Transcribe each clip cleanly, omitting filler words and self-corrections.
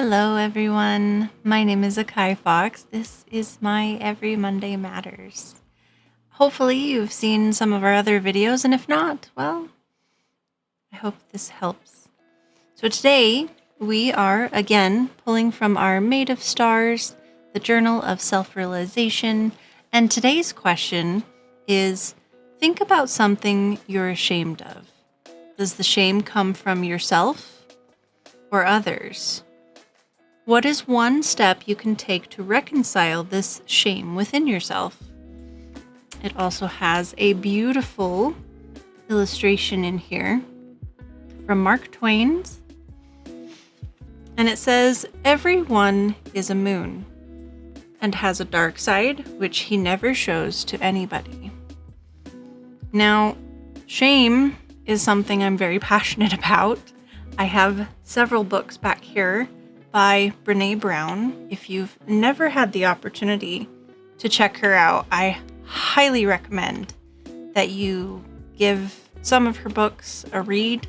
Hello, everyone. My name is Akai Fox. This is my Every Monday Matters. Hopefully, you've seen some of our other videos, and if not, well, I hope this helps. So, today we are again pulling from our Made of Stars, the Journal of Self Realization, and today's question is think about something you're ashamed of. Does the shame come from yourself or others? What is one step you can take to reconcile this shame within yourself? It also has a beautiful illustration in here from Mark Twain's. And it says, "Everyone is a moon and has a dark side which he never shows to anybody." Now, shame is something I'm very passionate about. I have several books back here by Brené Brown. If you've never had the opportunity to check her out, I highly recommend that you give some of her books a read.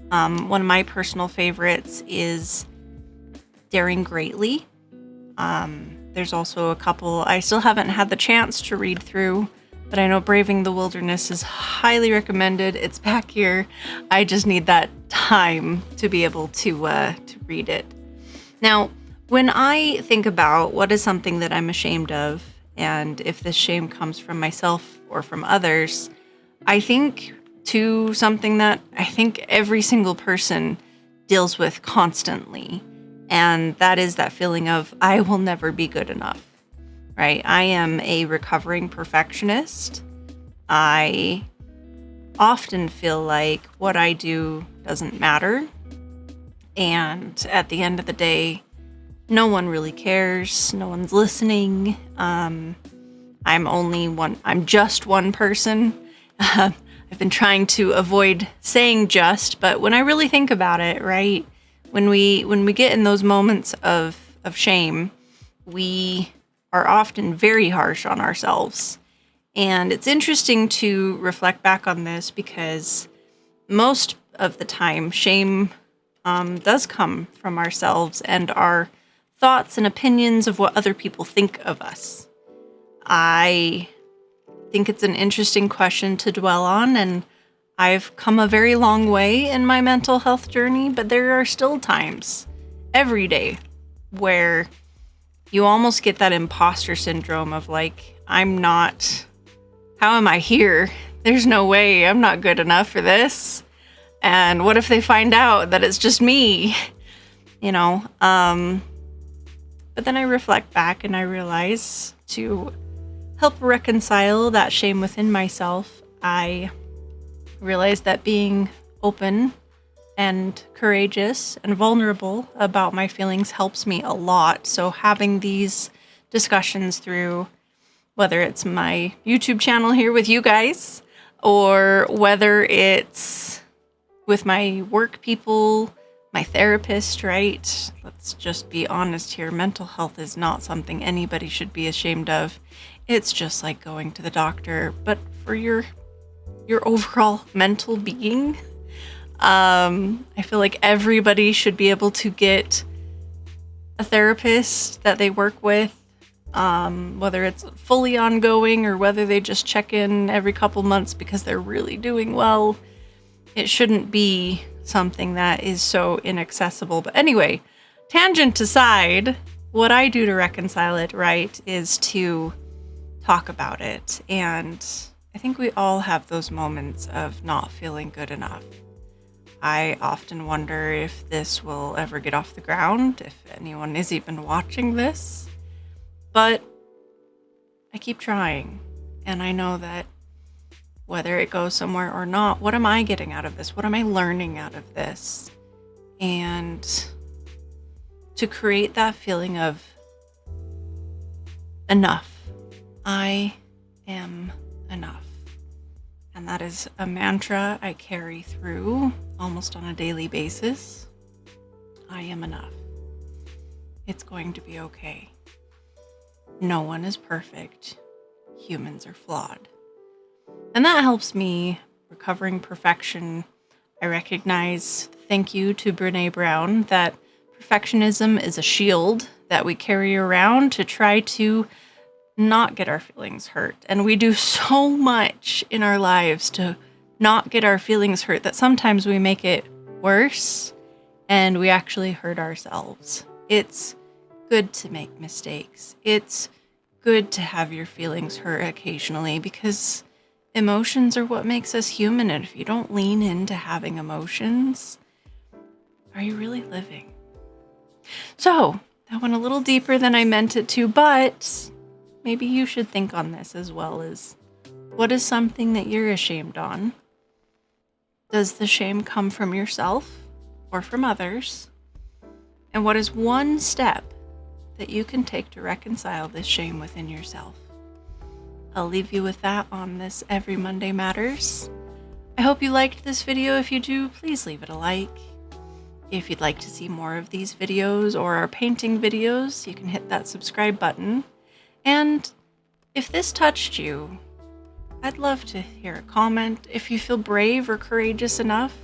One of my personal favorites is Daring Greatly. There's also a couple I still haven't had the chance to read through, but I know Braving the Wilderness is highly recommended. It's back here. I just need that time to be able to read it. Now, when I think about what is something that I'm ashamed of, and if this shame comes from myself or from others, I think to something that I think every single person deals with constantly, and that is that feeling of, I will never be good enough, right? I am a recovering perfectionist. I often feel like what I do doesn't matter. And at the end of the day, no one really cares. No one's listening. I'm just one person. I've been trying to avoid saying just, but when I really think about it, right? When we get in those moments of shame, we are often very harsh on ourselves. And it's interesting to reflect back on this because most of the time, shame does come from ourselves and our thoughts and opinions of what other people think of us. I think it's an interesting question to dwell on, and I've come a very long way in my mental health journey, but there are still times every day where you almost get that imposter syndrome of like, how am I here? There's no way, I'm not good enough for this. And what if they find out that it's just me? But then I reflect back and I realize to help reconcile that shame within myself, I realize that being open and courageous and vulnerable about my feelings helps me a lot. So having these discussions through, whether it's my YouTube channel here with you guys, or whether it's with my work people, my therapist, right? Let's just be honest here. Mental health is not something anybody should be ashamed of. It's just like going to the doctor, but for your overall mental being. I feel like everybody should be able to get a therapist that they work with, whether it's fully ongoing or whether they just check in every couple months because they're really doing well. It shouldn't be something that is so inaccessible. But anyway, tangent aside, what I do to reconcile it, right, is to talk about it. And I think we all have those moments of not feeling good enough. I often wonder if this will ever get off the ground, if anyone is even watching this. But I keep trying. And I know that whether it goes somewhere or not, what am I getting out of this? What am I learning out of this? And to create that feeling of enough. I am enough. And that is a mantra I carry through almost on a daily basis. I am enough. It's going to be okay. No one is perfect. Humans are flawed. And that helps me recovering perfection. I recognize, thank you to Brené Brown, that Perfectionism is a shield that we carry around to try to not get our feelings hurt. And we do so much in our lives to not get our feelings hurt that sometimes we make it worse and we actually hurt ourselves. It's good to make mistakes. It's good to have your feelings hurt occasionally because emotions are what makes us human. And if you don't lean into having emotions, are you really living? So that went a little deeper than I meant it to, but maybe you should think on this as well. As what is something that you're ashamed on? Does the shame come from yourself or from others? And what is one step that you can take to reconcile this shame within yourself? I'll leave you with that on this Every Monday Matters. I hope you liked this video. If you do, please leave it a like. If you'd like to see more of these videos or our painting videos, you can hit that subscribe button. And if this touched you, I'd love to hear a comment. If you feel brave or courageous enough,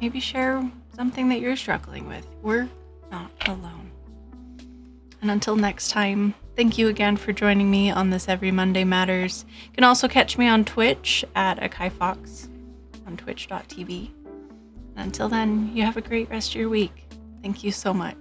maybe share something that you're struggling with. We're not alone. And until next time, thank you again for joining me on this Every Monday Matters. You can also catch me on Twitch at AkaiFox on twitch.tv. Until then, you have a great rest of your week. Thank you so much.